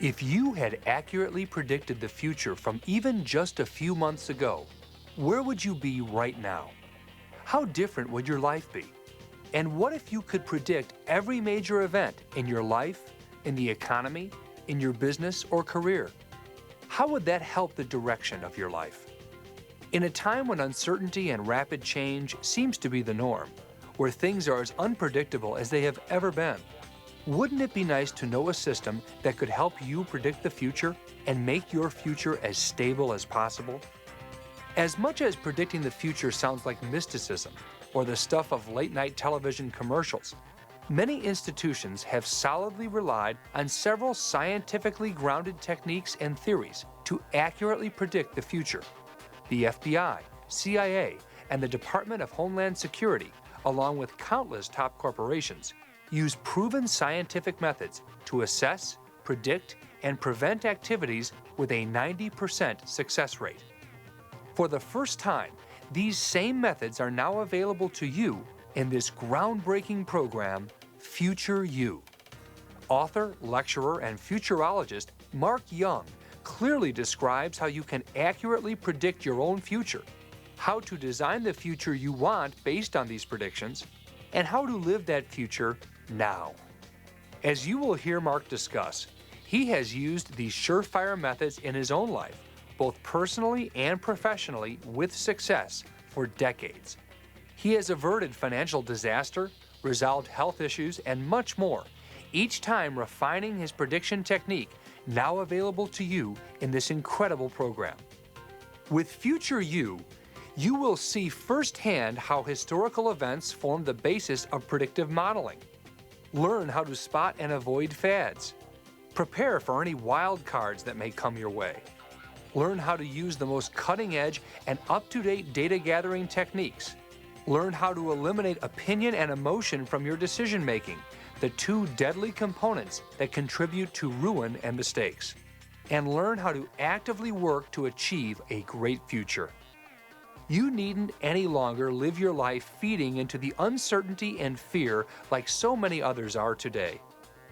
If you had accurately predicted the future from even just a few months ago, where would you be right now? How different would your life be? And what if you could predict every major event in your life, in the economy, in your business or career? How would that help the direction of your life? In a time when uncertainty and rapid change seems to be the norm, where things are as unpredictable as they have ever been, wouldn't it be nice to know a system that could help you predict the future and make your future as stable as possible? As much as predicting the future sounds like mysticism or the stuff of late-night television commercials, many institutions have solidly relied on several scientifically grounded techniques and theories to accurately predict the future. The FBI, CIA, and the Department of Homeland Security, along with countless top corporations, use proven scientific methods to assess, predict, and prevent activities with a 90% success rate. For the first time, these same methods are now available to you in this groundbreaking program, Future You. Author, lecturer, and futurologist Mark Young clearly describes how you can accurately predict your own future, how to design the future you want based on these predictions, and how to live that future now. As you will hear Mark discuss, he has used these surefire methods in his own life, both personally and professionally, with success for decades. He has averted financial disaster, resolved health issues, and much more, each time refining his prediction technique, now available to you in this incredible program. With Future You, you will see firsthand how historical events form the basis of predictive modeling. Learn how to spot and avoid fads. Prepare for any wild cards that may come your way. Learn how to use the most cutting-edge and up-to-date data gathering techniques. Learn how to eliminate opinion and emotion from your decision-making, the two deadly components that contribute to ruin and mistakes. And learn how to actively work to achieve a great future. You needn't any longer live your life feeding into the uncertainty and fear like so many others are today.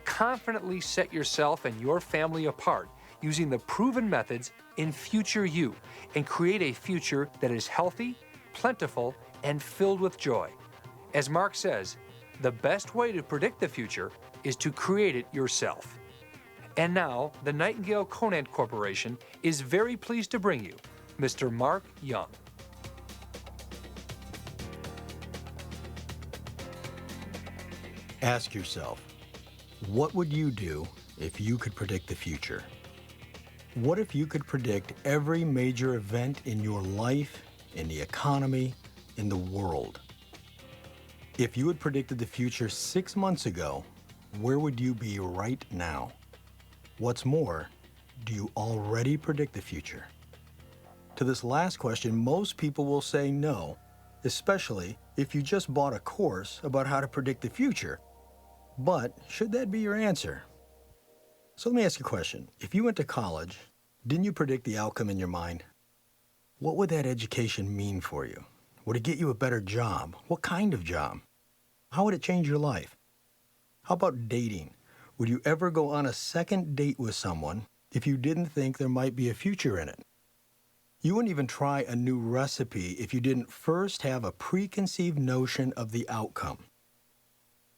Confidently set yourself and your family apart using the proven methods in Future You and create a future that is healthy, plentiful, and filled with joy. As Mark says, the best way to predict the future is to create it yourself. And now, the Nightingale Conant Corporation is very pleased to bring you Mr. Mark Young. Ask yourself, what would you do if you could predict the future? What if you could predict every major event in your life, in the economy, in the world? If you had predicted the future 6 months ago, where would you be right now? What's more, do you already predict the future? To this last question, most people will say no, especially if you just bought a course about how to predict the future. But should that be your answer? So let me ask you a question. If you went to college, didn't you predict the outcome in your mind? What would that education mean for you? Would it get you a better job? What kind of job? How would it change your life? How about dating? Would you ever go on a second date with someone if you didn't think there might be a future in it? You wouldn't even try a new recipe if you didn't first have a preconceived notion of the outcome.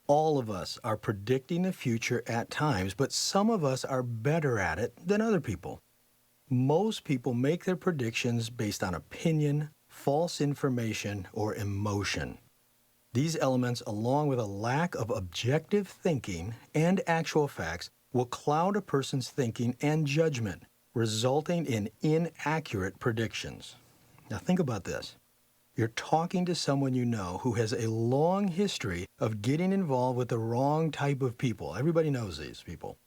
All of us are predicting the future at times, but some of us are better at it than other people. Most people make their predictions based on opinion, false information, or emotion. These elements, along with a lack of objective thinking and actual facts, will cloud a person's thinking and judgment, resulting in inaccurate predictions. Now think about this. You're talking to someone you know who has a long history of getting involved with the wrong type of people. Everybody knows these people.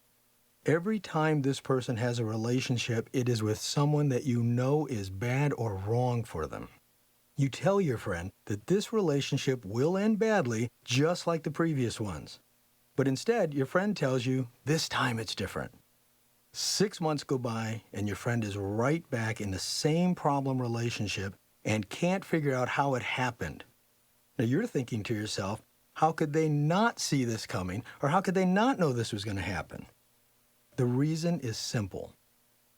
Every time this person has a relationship, it is with someone that you know is bad or wrong for them. You tell your friend that this relationship will end badly, just like the previous ones. But instead, your friend tells you, this time it's different. 6 months go by, and your friend is right back in the same problem relationship and can't figure out how it happened. Now you're thinking to yourself, how could they not see this coming, or how could they not know this was going to happen? The reason is simple.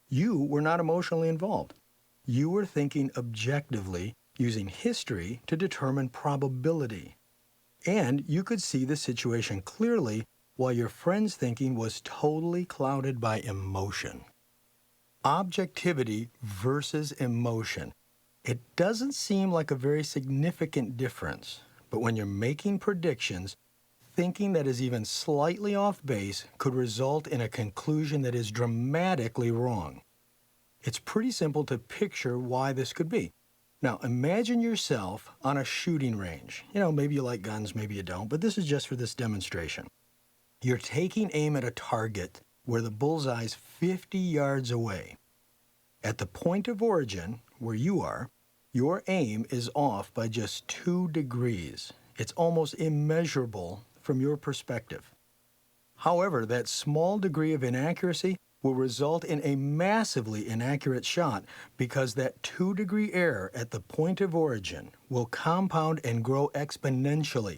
You were not emotionally involved. You were thinking objectively, using history to determine probability. And you could see the situation clearly while your friend's thinking was totally clouded by emotion. Objectivity versus emotion. It doesn't seem like a very significant difference, but when you're making predictions, thinking that is even slightly off base could result in a conclusion that is dramatically wrong. It's pretty simple to picture why this could be. Now, imagine yourself on a shooting range. Maybe you like guns, maybe you don't, but this is just for this demonstration. You're taking aim at a target where the bullseye's 50 yards away. At the point of origin, where you are, your aim is off by just 2 degrees. It's almost immeasurable from your perspective. However, that small degree of inaccuracy will result in a massively inaccurate shot because that 2-degree error at the point of origin will compound and grow exponentially.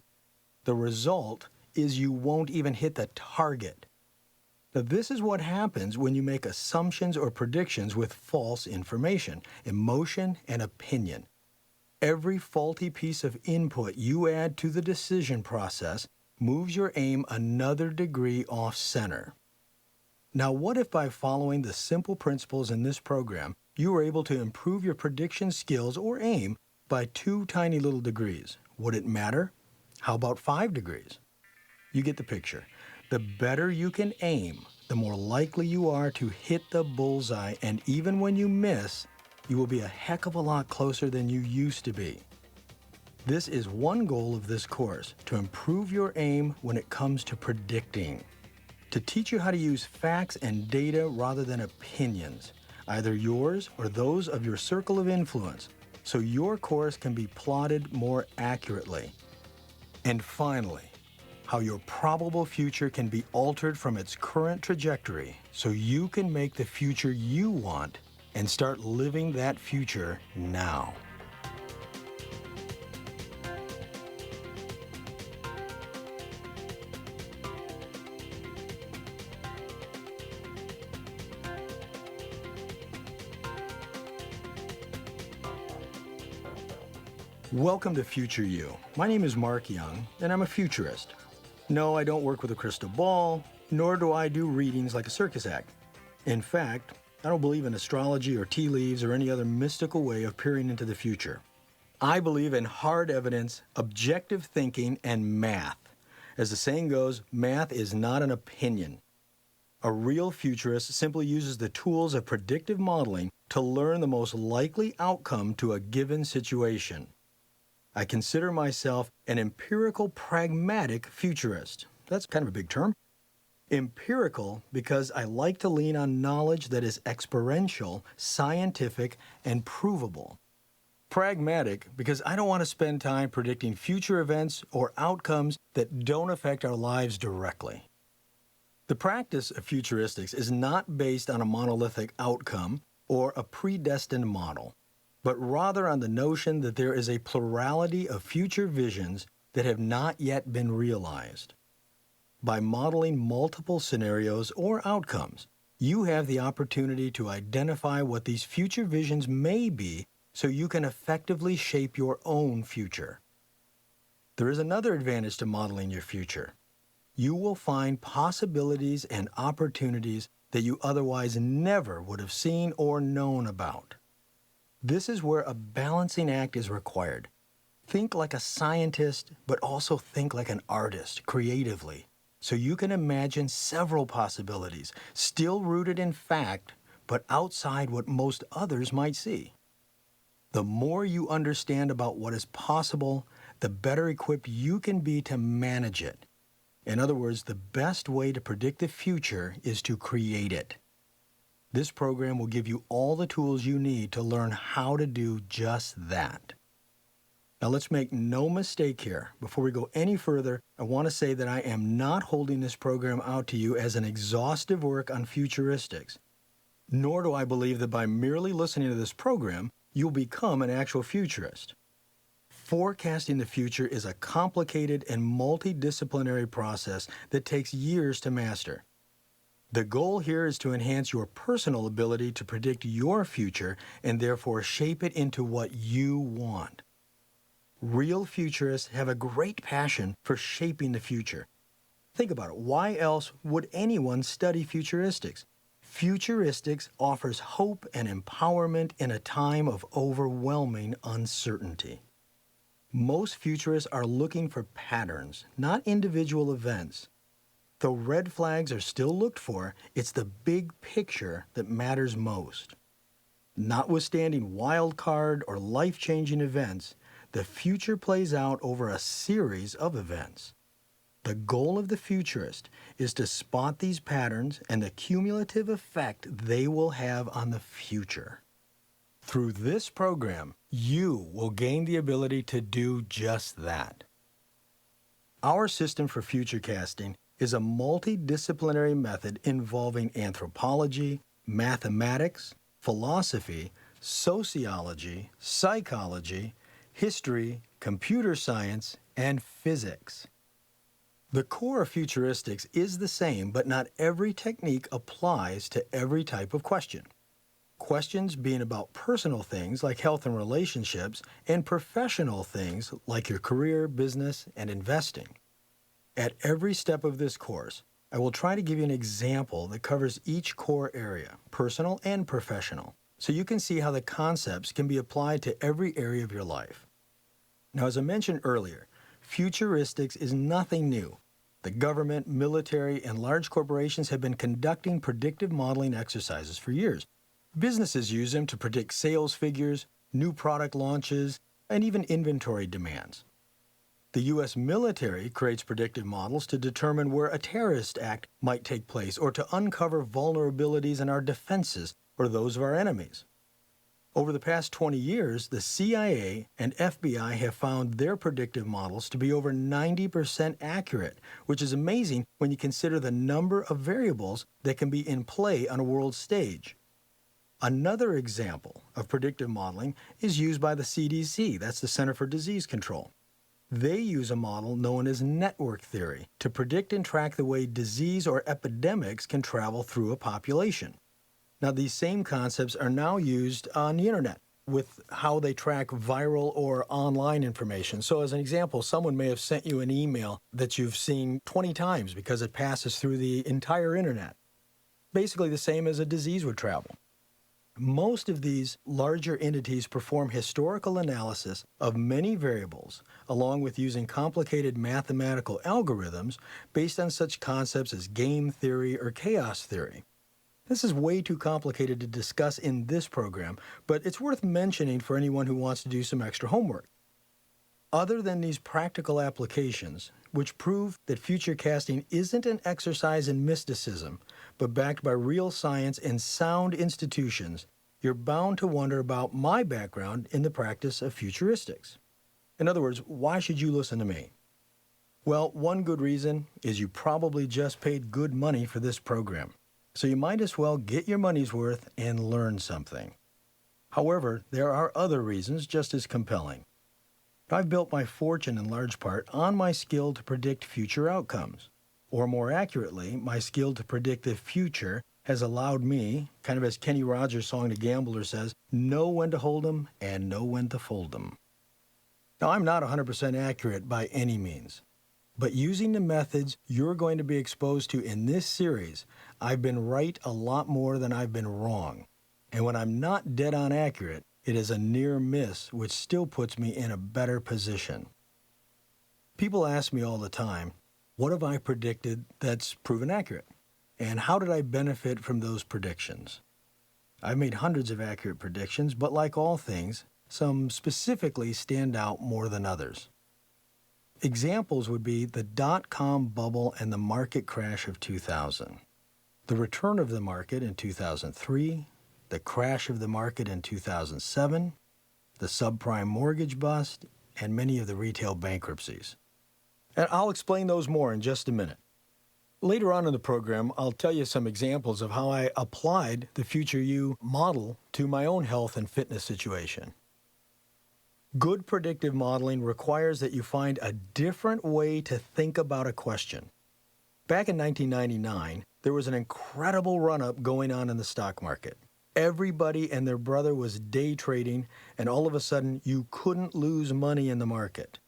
The result is you won't even hit the target. Now, this is what happens when you make assumptions or predictions with false information, emotion, and opinion. Every faulty piece of input you add to the decision process moves your aim another degree off center. Now, what if by following the simple principles in this program, you were able to improve your prediction skills or aim by 2 tiny little degrees? Would it matter? How about 5 degrees? You get the picture. The better you can aim, the more likely you are to hit the bullseye, and even when you miss, you will be a heck of a lot closer than you used to be. This is one goal of this course, to improve your aim when it comes to predicting. To teach you how to use facts and data rather than opinions, either yours or those of your circle of influence, so your course can be plotted more accurately. And finally, how your probable future can be altered from its current trajectory so you can make the future you want and start living that future now. Welcome to Future You. My name is Mark Young, and I'm a futurist. No, I don't work with a crystal ball, nor do I do readings like a circus act. In fact, I don't believe in astrology or tea leaves or any other mystical way of peering into the future. I believe in hard evidence, objective thinking, and math. As the saying goes, math is not an opinion. A real futurist simply uses the tools of predictive modeling to learn the most likely outcome to a given situation. I consider myself an empirical pragmatic futurist. That's kind of a big term. Empirical because I like to lean on knowledge that is experiential, scientific, and provable. Pragmatic because I don't want to spend time predicting future events or outcomes that don't affect our lives directly. The practice of futuristics is not based on a monolithic outcome or a predestined model, but rather on the notion that there is a plurality of future visions that have not yet been realized. By modeling multiple scenarios or outcomes, you have the opportunity to identify what these future visions may be so you can effectively shape your own future. There is another advantage to modeling your future. You will find possibilities and opportunities that you otherwise never would have seen or known about. This is where a balancing act is required. Think like a scientist, but also think like an artist, creatively, so you can imagine several possibilities, still rooted in fact, but outside what most others might see. The more you understand about what is possible, the better equipped you can be to manage it. In other words, the best way to predict the future is to create it. This program will give you all the tools you need to learn how to do just that. Now let's make no mistake here. Before we go any further, I want to say that I am not holding this program out to you as an exhaustive work on futuristics. Nor do I believe that by merely listening to this program, you'll become an actual futurist. Forecasting the future is a complicated and multidisciplinary process that takes years to master. The goal here is to enhance your personal ability to predict your future and therefore shape it into what you want. Real futurists have a great passion for shaping the future. Think about it. Why else would anyone study futuristics? Futuristics offers hope and empowerment in a time of overwhelming uncertainty. Most futurists are looking for patterns, not individual events. Though red flags are still looked for, it's the big picture that matters most. Notwithstanding wild card or life-changing events, the future plays out over a series of events. The goal of the futurist is to spot these patterns and the cumulative effect they will have on the future. Through this program, you will gain the ability to do just that. Our system for futurecasting is a multidisciplinary method involving anthropology, mathematics, philosophy, sociology, psychology, history, computer science, and physics. The core of futuristics is the same, but not every technique applies to every type of question. Questions being about personal things like health and relationships, and professional things like your career, business, and investing. At every step of this course, I will try to give you an example that covers each core area, personal and professional, so you can see how the concepts can be applied to every area of your life. Now, as I mentioned earlier, futuristics is nothing new. The government, military, and large corporations have been conducting predictive modeling exercises for years. Businesses use them to predict sales figures, new product launches, and even inventory demands. The U.S. military creates predictive models to determine where a terrorist act might take place or to uncover vulnerabilities in our defenses or those of our enemies. Over the past 20 years, the CIA and FBI have found their predictive models to be over 90% accurate, which is amazing when you consider the number of variables that can be in play on a world stage. Another example of predictive modeling is used by the CDC, that's the Center for Disease Control. They use a model known as network theory to predict and track the way disease or epidemics can travel through a population. Now, these same concepts are now used on the internet with how they track viral or online information. So as an example, someone may have sent you an email that you've seen 20 times because it passes through the entire internet. Basically the same as a disease would travel. Most of these larger entities perform historical analysis of many variables, along with using complicated mathematical algorithms based on such concepts as game theory or chaos theory. This is way too complicated to discuss in this program, but it's worth mentioning for anyone who wants to do some extra homework. Other than these practical applications, which prove that futurecasting isn't an exercise in mysticism, but backed by real science and sound institutions, you're bound to wonder about my background in the practice of futuristics. In other words, why should you listen to me? Well, one good reason is you probably just paid good money for this program, so you might as well get your money's worth and learn something. However, there are other reasons just as compelling. I've built my fortune in large part on my skill to predict future outcomes. Or more accurately, my skill to predict the future has allowed me, kind of as Kenny Rogers' song The Gambler says, know when to hold 'em and know when to fold 'em. Now, I'm not 100% accurate by any means, but using the methods you're going to be exposed to in this series, I've been right a lot more than I've been wrong. And when I'm not dead on accurate, it is a near miss, which still puts me in a better position. People ask me all the time, what have I predicted that's proven accurate? And how did I benefit from those predictions? I've made hundreds of accurate predictions, but like all things, some specifically stand out more than others. Examples would be the dot-com bubble and the market crash of 2000, the return of the market in 2003, the crash of the market in 2007, the subprime mortgage bust, and many of the retail bankruptcies. And I'll explain those more in just a minute. Later on in the program, I'll tell you some examples of how I applied the Future You model to my own health and fitness situation. Good predictive modeling requires that you find a different way to think about a question. Back in 1999, There was an incredible run-up going on in the stock market. Everybody and their brother was day trading, and all of a sudden, you couldn't lose money in the market.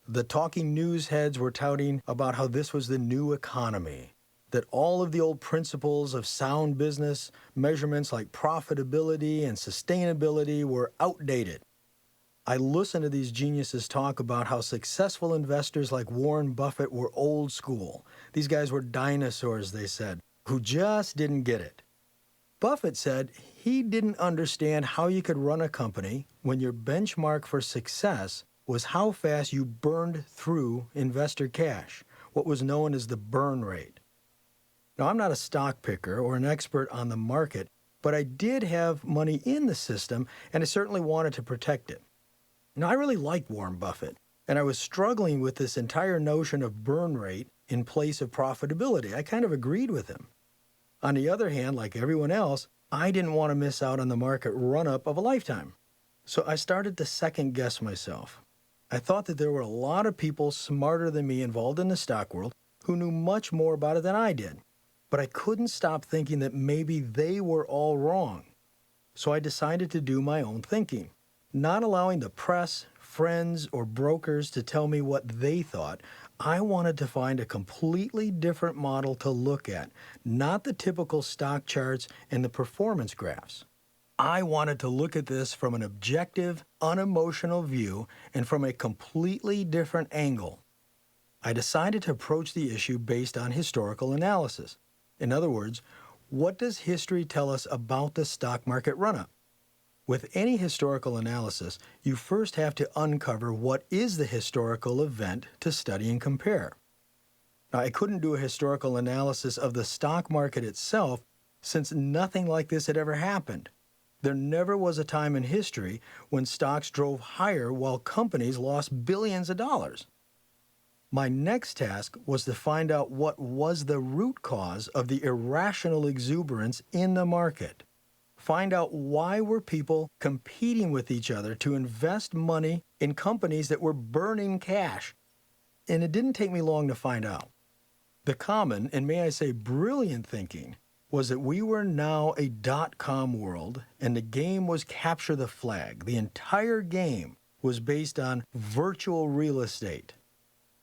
The talking news heads were touting about how this was the new economy, that all of the old principles of sound business, measurements like profitability and sustainability, were outdated. I listened to these geniuses talk about how successful investors like Warren Buffett were old school. These guys were dinosaurs, they said, who just didn't get it. Buffett said he didn't understand how you could run a company when your benchmark for success was how fast you burned through investor cash, what was known as the burn rate. Now, I'm not a stock picker or an expert on the market, but I did have money in the system, and I certainly wanted to protect it. Now, I really liked Warren Buffett, and I was struggling with this entire notion of burn rate in place of profitability. I kind of agreed with him. On the other hand, like everyone else, I didn't want to miss out on the market run-up of a lifetime. So I started to second-guess myself. I thought that there were a lot of people smarter than me involved in the stock world who knew much more about it than I did. But I couldn't stop thinking that maybe they were all wrong. So I decided to do my own thinking, not allowing the press, friends, or brokers to tell me what they thought. I wanted to find a completely different model to look at, not the typical stock charts and the performance graphs. I wanted to look at this from an objective, unemotional view and from a completely different angle. I decided to approach the issue based on historical analysis. In other words, what does history tell us about the stock market run-up? With any historical analysis, you first have to uncover what is the historical event to study and compare. Now, I couldn't do a historical analysis of the stock market itself since nothing like this had ever happened. There never was a time in history when stocks drove higher while companies lost billions of dollars. My next task was to find out what was the root cause of the irrational exuberance in the market. Find out why were people competing with each other to invest money in companies that were burning cash. And it didn't take me long to find out. The common, and may I say brilliant thinking, was that we were now a dot-com world, and the game was capture the flag. The entire game was based on virtual real estate.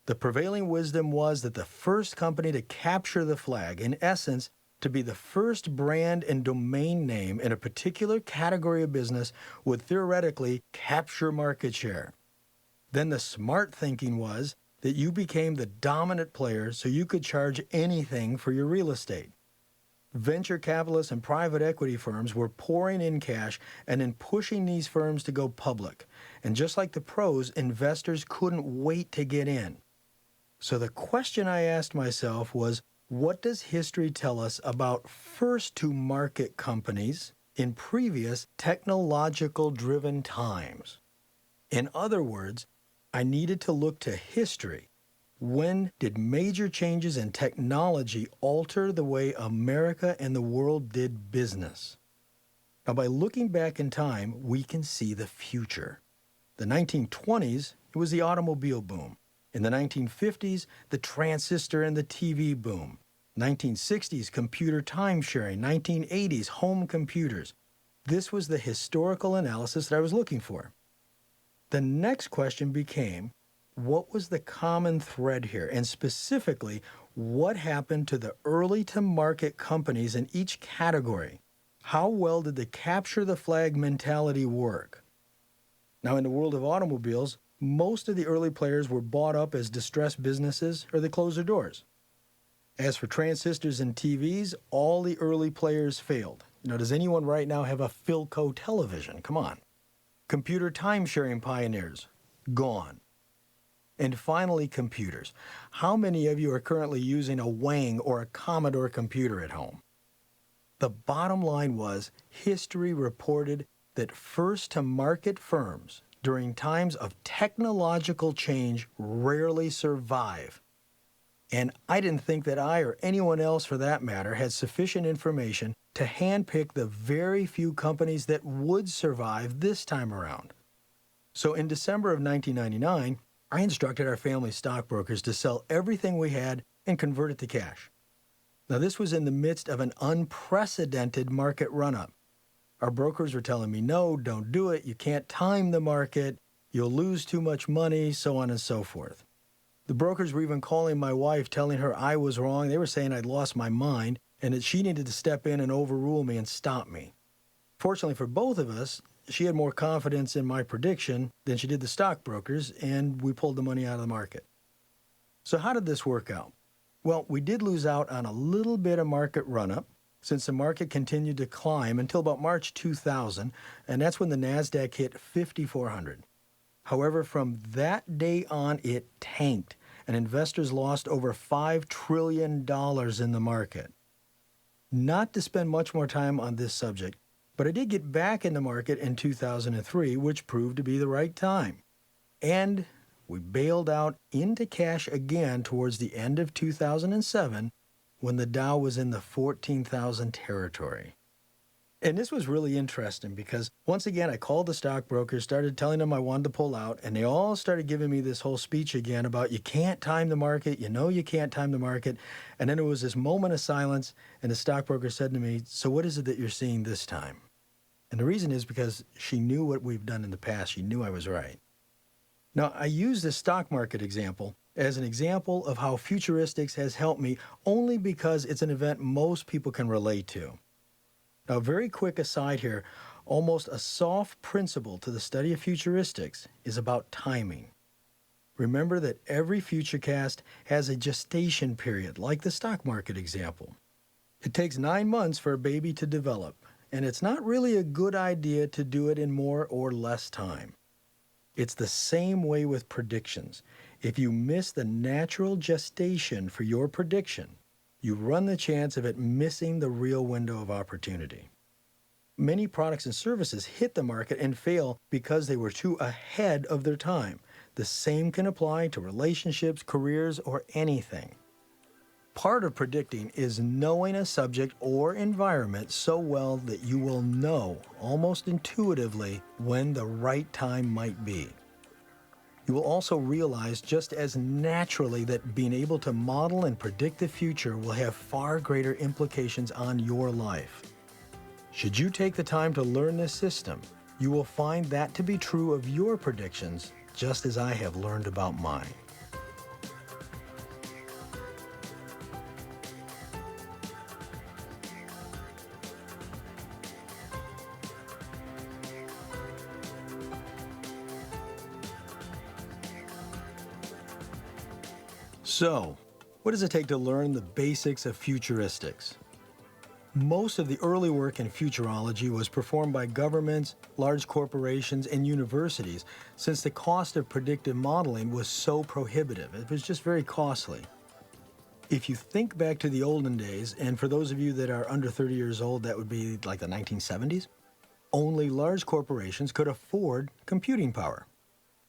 The prevailing wisdom was that the first company to capture the flag, in essence, to be the first brand and domain name in a particular category of business, would theoretically capture market share. Then the smart thinking was that you became the dominant player so you could charge anything for your real estate. Venture capitalists and private equity firms were pouring in cash and then pushing these firms to go public. And just like the pros, investors couldn't wait to get in. So the question I asked myself was, what does history tell us about first-to-market companies in previous technological-driven times? In other words, I needed to look to history. When did major changes in technology alter the way America and the world did business? Now, by looking back in time, we can see the future. The 1920s, it was the automobile boom. In the 1950s, the transistor and the TV boom. 1960s, computer time-sharing. 1980s, home computers. This was the historical analysis that I was looking for. The next question became, what was the common thread here? And specifically, what happened to the early-to-market companies in each category? How well did the capture-the-flag mentality work? Now, in the world of automobiles, most of the early players were bought up as distressed businesses or they closed their doors. As for transistors and TVs, all the early players failed. Does anyone right now have a Philco television? Come on. Computer time-sharing pioneers, gone. And finally, computers. How many of you are currently using a Wang or a Commodore computer at home? The bottom line was, history reported that first-to-market firms during times of technological change rarely survive. And I didn't think that I, or anyone else for that matter, had sufficient information to handpick the very few companies that would survive this time around. So in December of 1999, I instructed our family stockbrokers to sell everything we had and convert it to cash. Now, this was in the midst of an unprecedented market run-up. Our brokers were telling me, no, don't do it. You can't time the market. You'll lose too much money, so on and so forth. The brokers were even calling my wife, telling her I was wrong. They were saying I'd lost my mind and that she needed to step in and overrule me and stop me. Fortunately for both of us, she had more confidence in my prediction than she did the stockbrokers, and we pulled the money out of the market. So how did this work out? Well, we did lose out on a little bit of market run-up since the market continued to climb until about March 2000, and that's when the NASDAQ hit 5,400. However, from that day on, it tanked, and investors lost over $5 trillion in the market. Not to spend much more time on this subject, but I did get back in the market in 2003, which proved to be the right time. And we bailed out into cash again towards the end of 2007 when the Dow was in the 14,000 territory. And this was really interesting because once again, I called the stockbrokers, started telling them I wanted to pull out, and they all started giving me this whole speech again about you can't time the market, you can't time the market. And then there was this moment of silence, and the stockbroker said to me, so what is it that you're seeing this time? And the reason is because she knew what we've done in the past. She knew I was right. Now, I use this stock market example as an example of how futuristics has helped me only because it's an event most people can relate to. Now, a very quick aside here, almost a soft principle to the study of futuristics is about timing. Remember that every futurecast has a gestation period, like the stock market example. It takes 9 months for a baby to develop, and it's not really a good idea to do it in more or less time. It's the same way with predictions. If you miss the natural gestation for your prediction, you run the chance of it missing the real window of opportunity. Many products and services hit the market and fail because they were too ahead of their time. The same can apply to relationships, careers, or anything. Part of predicting is knowing a subject or environment so well that you will know almost intuitively when the right time might be. You will also realize just as naturally that being able to model and predict the future will have far greater implications on your life. Should you take the time to learn this system, you will find that to be true of your predictions, just as I have learned about mine. So, what does it take to learn the basics of futuristics? Most of the early work in futurology was performed by governments, large corporations, and universities, since the cost of predictive modeling was so prohibitive. It was just very costly. If you think back to the olden days, and for those of you that are under 30 years old, that would be like the 1970s, only large corporations could afford computing power.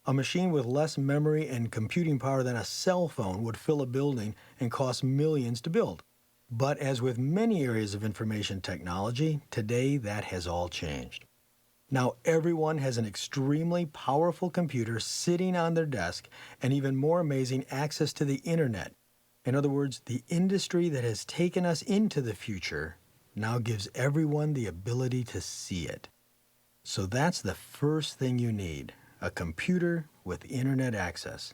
A machine with less memory and computing power than a cell phone would fill a building and cost millions to build. But as with many areas of information technology, today that has all changed. Now everyone has an extremely powerful computer sitting on their desk, and even more amazing, access to the internet. In other words, the industry that has taken us into the future now gives everyone the ability to see it. So that's the first thing you need. A computer with internet access.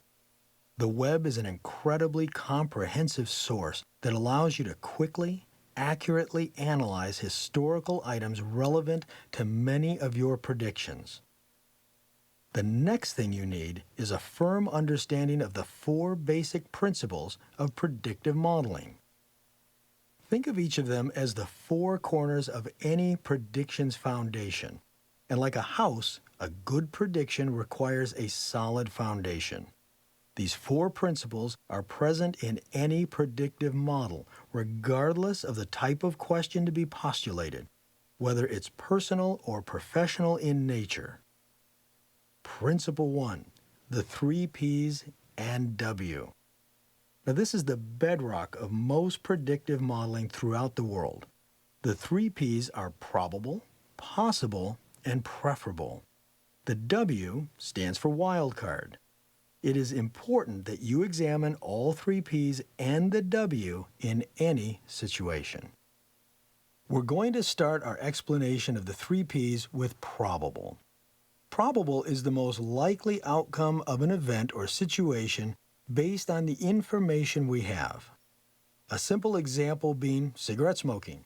The web is an incredibly comprehensive source that allows you to quickly, accurately analyze historical items relevant to many of your predictions. The next thing you need is a firm understanding of the 4 basic principles of predictive modeling. Think of each of them as the 4 corners of any prediction's foundation. And like a house, a good prediction requires a solid foundation. These 4 principles are present in any predictive model, regardless of the type of question to be postulated, whether it's personal or professional in nature. Principle 1, the 3 P's and W. Now this is the bedrock of most predictive modeling throughout the world. The 3 P's are probable, possible, and preferable. The W stands for wild card. It is important that you examine all three P's and the W in any situation. We're going to start our explanation of the three P's with probable. Probable is the most likely outcome of an event or situation based on the information we have. A simple example being cigarette smoking.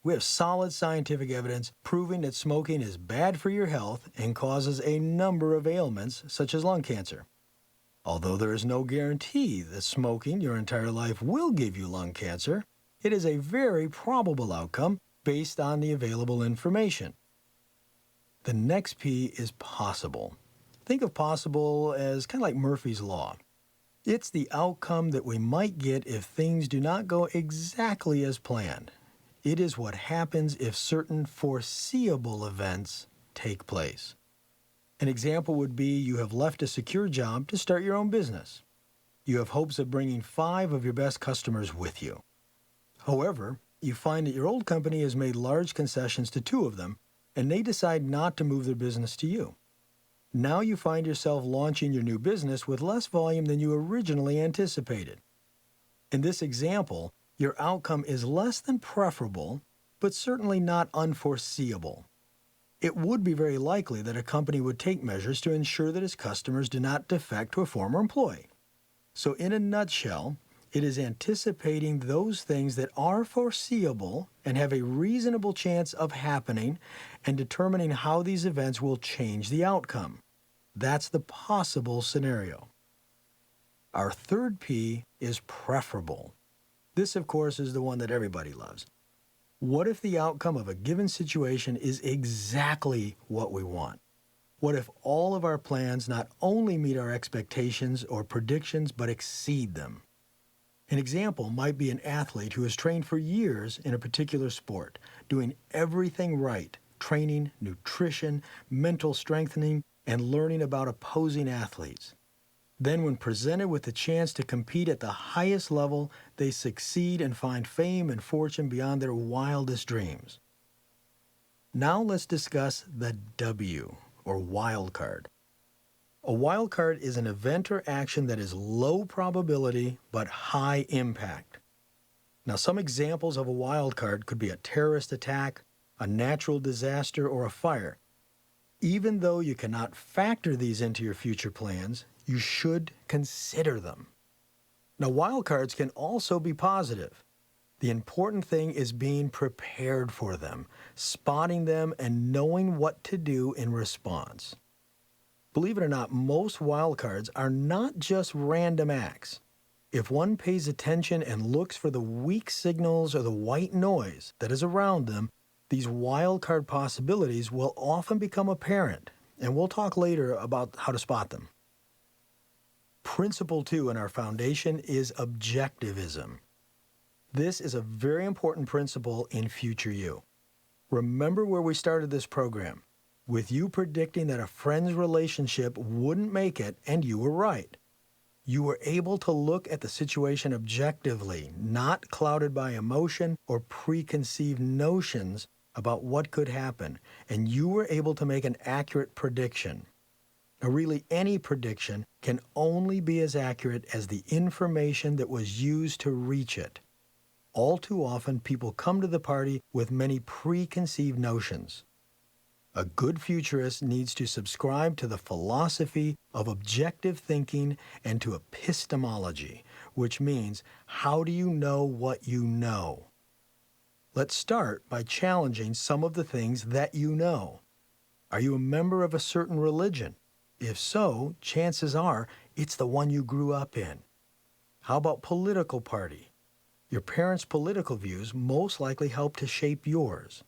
We have solid scientific evidence proving that smoking is bad for your health and causes a number of ailments such as lung cancer. Although there is no guarantee that smoking your entire life will give you lung cancer, it is a very probable outcome based on the available information. The next P is possible. Think of possible as kind of like Murphy's Law. It's the outcome that we might get if things do not go exactly as planned. It is what happens if certain foreseeable events take place. An example would be you have left a secure job to start your own business. You have hopes of bringing 5 of your best customers with you. However, you find that your old company has made large concessions to 2 of them, and they decide not to move their business to you. Now you find yourself launching your new business with less volume than you originally anticipated. In this example, your outcome is less than preferable, but certainly not unforeseeable. It would be very likely that a company would take measures to ensure that its customers do not defect to a former employee. So in a nutshell, it is anticipating those things that are foreseeable and have a reasonable chance of happening and determining how these events will change the outcome. That's the possible scenario. Our third P is preferable. This, of course, is the one that everybody loves. What if the outcome of a given situation is exactly what we want? What if all of our plans not only meet our expectations or predictions, but exceed them? An example might be an athlete who has trained for years in a particular sport, doing everything right, training, nutrition, mental strengthening, and learning about opposing athletes. Then when presented with the chance to compete at the highest level, they succeed and find fame and fortune beyond their wildest dreams. Now let's discuss the W, or wild card. A wild card is an event or action that is low probability but high impact. Now some examples of a wild card could be a terrorist attack, a natural disaster, or a fire. Even though you cannot factor these into your future plans, you should consider them. Now, wildcards can also be positive. The important thing is being prepared for them, spotting them, and knowing what to do in response. Believe it or not, most wildcards are not just random acts. If one pays attention and looks for the weak signals or the white noise that is around them, these wildcard possibilities will often become apparent, and we'll talk later about how to spot them. Principle 2 in our foundation is objectivism. This is a very important principle in Future You. Remember where we started this program, with you predicting that a friend's relationship wouldn't make it, and you were right. You were able to look at the situation objectively, not clouded by emotion or preconceived notions about what could happen, and you were able to make an accurate prediction. Now, really, any prediction can only be as accurate as the information that was used to reach it. All too often, people come to the party with many preconceived notions. A good futurist needs to subscribe to the philosophy of objective thinking and to epistemology, which means, how do you know what you know? Let's start by challenging some of the things that you know. Are you a member of a certain religion? If so, chances are it's the one you grew up in. How about political party? Your parents' political views most likely help to shape yours.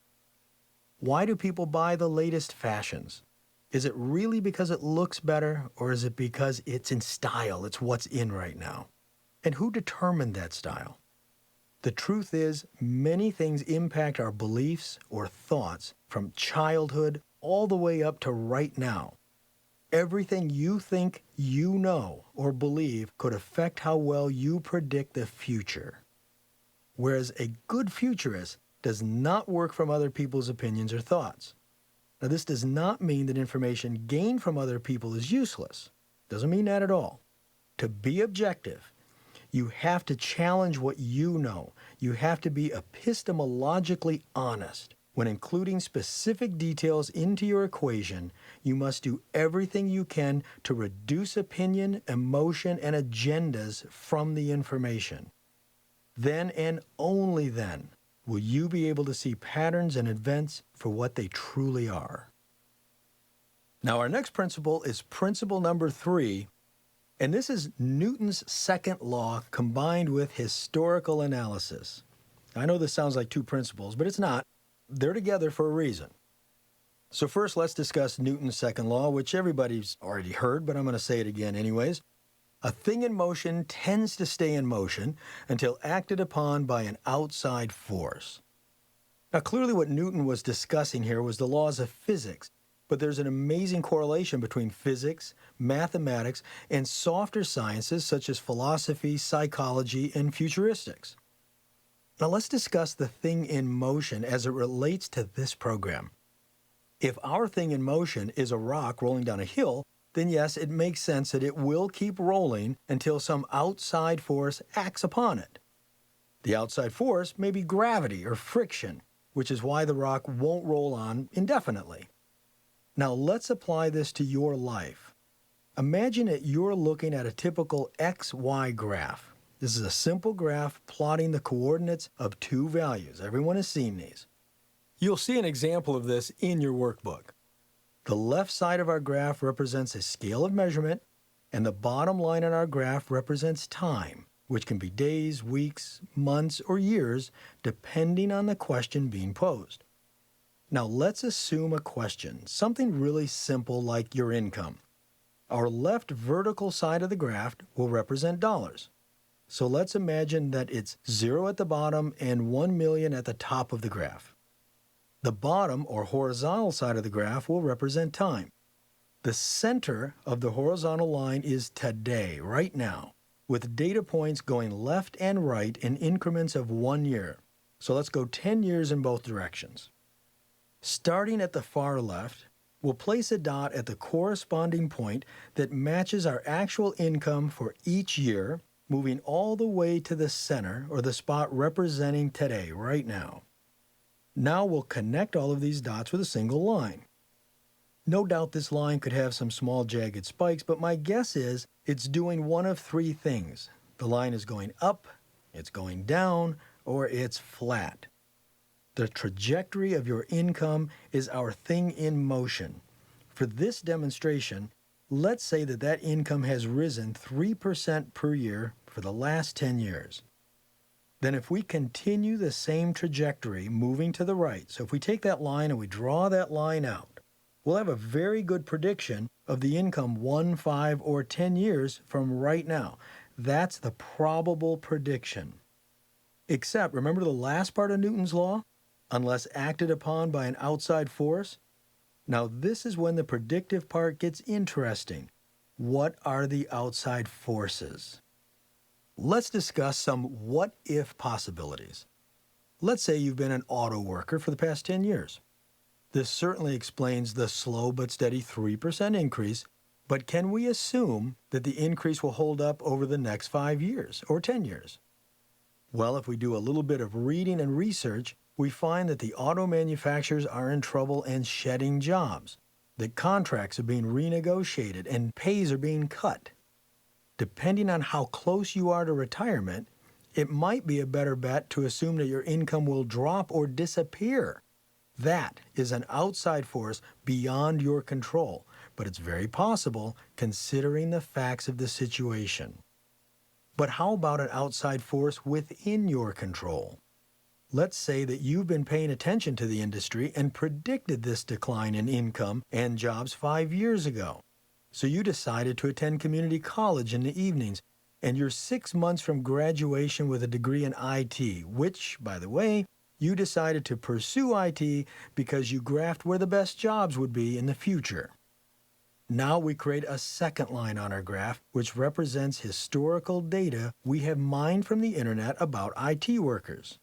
Why do people buy the latest fashions? Is it really because it looks better, or is it because it's in style, it's what's in right now? And who determined that style? The truth is, many things impact our beliefs or thoughts from childhood all the way up to right now. Everything you think you know or believe could affect how well you predict the future. Whereas a good futurist does not work from other people's opinions or thoughts. Now, this does not mean that information gained from other people is useless. Doesn't mean that at all. To be objective, you have to challenge what you know. You have to be epistemologically honest. When including specific details into your equation, you must do everything you can to reduce opinion, emotion, and agendas from the information. Then and only then will you be able to see patterns and events for what they truly are. Now, our next principle is principle number 3, and this is Newton's second law combined with historical analysis. I know this sounds like two principles, but it's not. They're together for a reason. So first, let's discuss Newton's second law, which everybody's already heard, but I'm going to say it again anyways. A thing in motion tends to stay in motion until acted upon by an outside force. Now, clearly what Newton was discussing here was the laws of physics, but there's an amazing correlation between physics, mathematics, and softer sciences such as philosophy, psychology, and futuristics. Now let's discuss the thing in motion as it relates to this program. If our thing in motion is a rock rolling down a hill, then yes, it makes sense that it will keep rolling until some outside force acts upon it. The outside force may be gravity or friction, which is why the rock won't roll on indefinitely. Now let's apply this to your life. Imagine that you're looking at a typical XY graph. This is a simple graph plotting the coordinates of two values. Everyone has seen these. You'll see an example of this in your workbook. The left side of our graph represents a scale of measurement, and the bottom line on our graph represents time, which can be days, weeks, months, or years, depending on the question being posed. Now let's assume a question, something really simple like your income. Our left vertical side of the graph will represent dollars. So let's imagine that it's 0 at the bottom and 1 million at the top of the graph. The bottom or horizontal side of the graph will represent time. The center of the horizontal line is today, right now, with data points going left and right in increments of 1 year. So let's go 10 years in both directions. Starting at the far left, we'll place a dot at the corresponding point that matches our actual income for each year, moving all the way to the center, or the spot representing today, right now. Now we'll connect all of these dots with a single line. No doubt this line could have some small jagged spikes, but my guess is it's doing one of three things. The line is going up, it's going down, or it's flat. The trajectory of your income is our thing in motion. For this demonstration, let's say that that income has risen 3% per year for the last 10 years. Then if we continue the same trajectory moving to the right, so if we take that line and we draw that line out, we'll have a very good prediction of the income 1, 5, or 10 years from right now. That's the probable prediction. Except, remember the last part of Newton's law? Unless acted upon by an outside force? Now this is when the predictive part gets interesting. What are the outside forces? Let's discuss some what-if possibilities. Let's say you've been an auto worker for the past 10 years. This certainly explains the slow but steady 3% increase, but can we assume that the increase will hold up over the next 5 years or 10 years? Well, if we do a little bit of reading and research, we find that the auto manufacturers are in trouble and shedding jobs, that contracts are being renegotiated and pays are being cut. Depending on how close you are to retirement, it might be a better bet to assume that your income will drop or disappear. That is an outside force beyond your control, but it's very possible considering the facts of the situation. But how about an outside force within your control? Let's say that you've been paying attention to the industry and predicted this decline in income and jobs 5 years ago. So you decided to attend community college in the evenings, and you're 6 months from graduation with a degree in IT, which, by the way, you decided to pursue IT because you graphed where the best jobs would be in the future. Now we create a second line on our graph, which represents historical data we have mined from the internet about IT workers.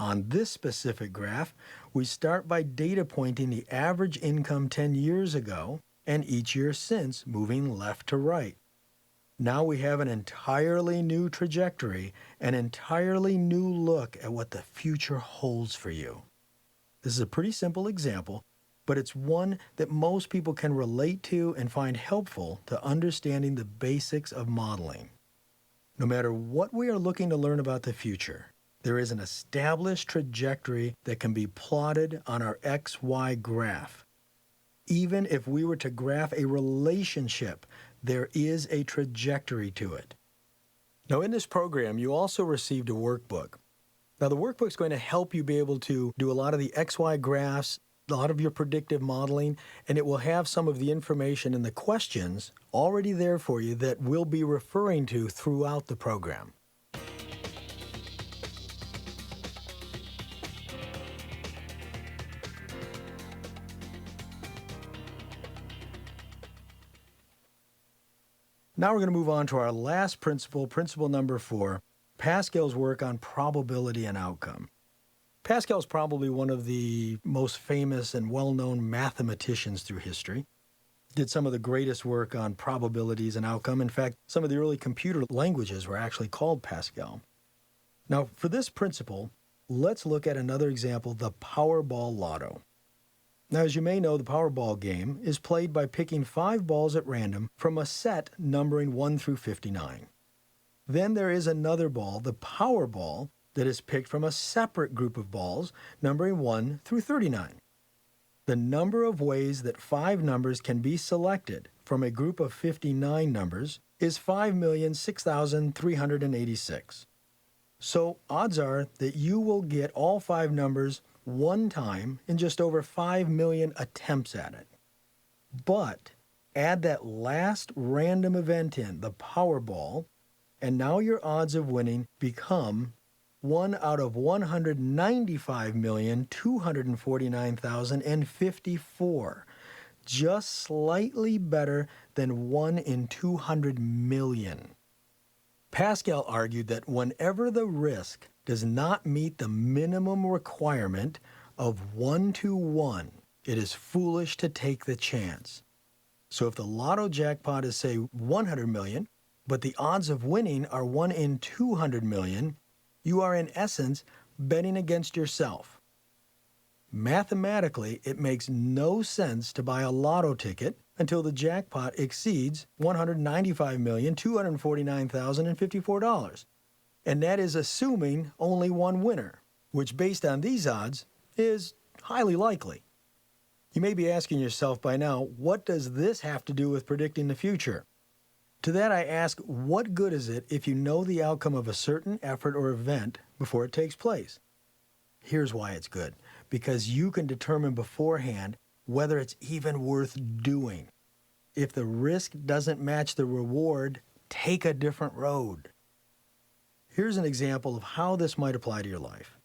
On this specific graph, we start by data pointing the average income 10 years ago and each year since moving left to right. Now we have an entirely new trajectory, an entirely new look at what the future holds for you. This is a pretty simple example, but it's one that most people can relate to and find helpful to understanding the basics of modeling. No matter what we are looking to learn about the future, there is an established trajectory that can be plotted on our XY graph. Even if we were to graph a relationship, there is a trajectory to it. Now, in this program, you also received a workbook. Now, the workbook is going to help you be able to do a lot of the XY graphs, a lot of your predictive modeling, and it will have some of the information and the questions already there for you that we'll be referring to throughout the program. Now we're going to move on to our last principle, principle number 4, Pascal's work on probability and outcome. Pascal is probably one of the most famous and well-known mathematicians through history. Did some of the greatest work on probabilities and outcome. In fact, some of the early computer languages were actually called Pascal. Now, for this principle, let's look at another example, the Powerball Lotto. Now, as you may know, the Powerball game is played by picking 5 balls at random from a set numbering 1 through 59. Then there is another ball, the Powerball, that is picked from a separate group of balls numbering 1 through 39. The number of ways that 5 numbers can be selected from a group of 59 numbers is 5,006,386. So odds are that you will get all 5 numbers one time in just over 5 million attempts at it. But add that last random event in, the Powerball, and now your odds of winning become 1 out of 195,249,054, just slightly better than 1 in 200 million. Pascal argued that whenever the risk does not meet the minimum requirement of 1 to 1, it is foolish to take the chance. So if the lotto jackpot is, say, 100 million, but the odds of winning are 1 in 200 million, you are in essence betting against yourself. Mathematically, it makes no sense to buy a lotto ticket until the jackpot exceeds $195,249,054. And that is assuming only one winner, which based on these odds is highly likely. You may be asking yourself by now, what does this have to do with predicting the future? To that I ask, what good is it if you know the outcome of a certain effort or event before it takes place? Here's why it's good. Because you can determine beforehand whether it's even worth doing. If the risk doesn't match the reward, take a different road. Here's an example of how this might apply to your life.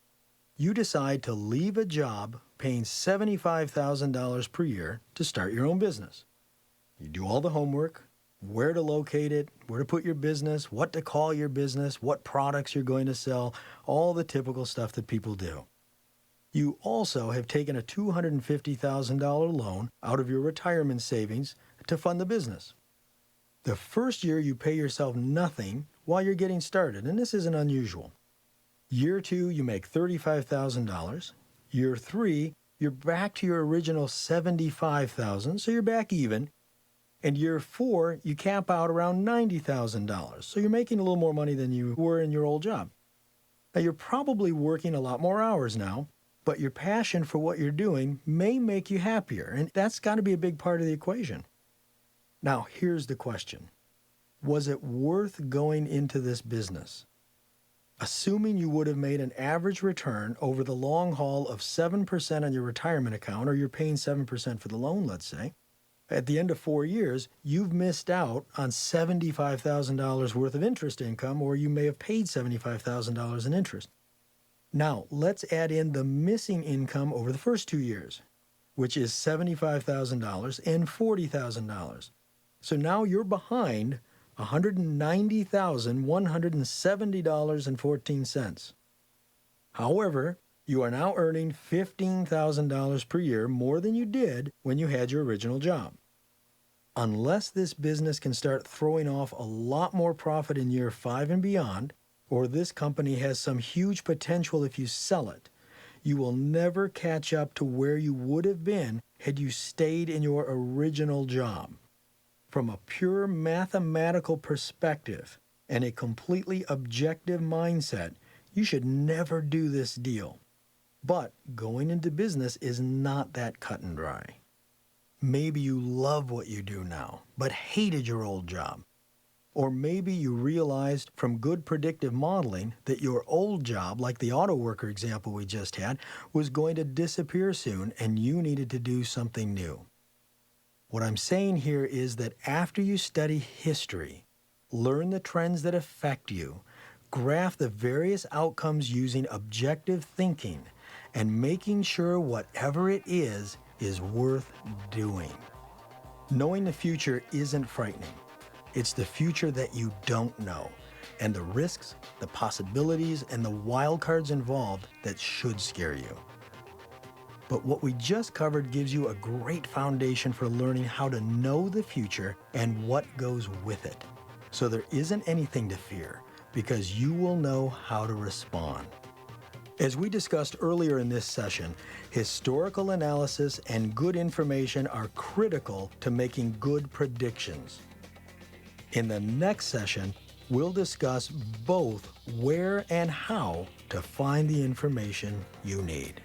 You decide to leave a job paying $75,000 per year to start your own business. You do all the homework, where to locate it, where to put your business, what to call your business, what products you're going to sell, all the typical stuff that people do. You also have taken a $250,000 loan out of your retirement savings to fund the business. The first year you pay yourself nothing while you're getting started, and this isn't unusual. Year 2, you make $35,000. Year 3, you're back to your original $75,000, so you're back even. And year 4, you cap out around $90,000, so you're making a little more money than you were in your old job. Now, you're probably working a lot more hours now, but your passion for what you're doing may make you happier, and that's got to be a big part of the equation. Now, here's the question. Was it worth going into this business? Assuming you would have made an average return over the long haul of 7% on your retirement account, or you're paying 7% for the loan, let's say, at the end of 4 years, you've missed out on $75,000 worth of interest income, or you may have paid $75,000 in interest. Now, let's add in the missing income over the first 2 years, which is $75,000 and $40,000. So now you're behind $190,170.14. However, you are now earning $15,000 per year more than you did when you had your original job. Unless this business can start throwing off a lot more profit in year 5 and beyond, or this company has some huge potential if you sell it, you will never catch up to where you would have been had you stayed in your original job. From a pure mathematical perspective and a completely objective mindset, you should never do this deal. But going into business is not that cut and dry. Maybe you love what you do now, but hated your old job. Or maybe you realized from good predictive modeling that your old job, like the auto worker example we just had, was going to disappear soon and you needed to do something new. What I'm saying here is that after you study history, learn the trends that affect you, graph the various outcomes using objective thinking, and making sure whatever it is worth doing. Knowing the future isn't frightening. It's the future that you don't know, and the risks, the possibilities, and the wild cards involved that should scare you. But what we just covered gives you a great foundation for learning how to know the future and what goes with it. So there isn't anything to fear, because you will know how to respond. As we discussed earlier in this session, historical analysis and good information are critical to making good predictions. In the next session, we'll discuss both where and how to find the information you need.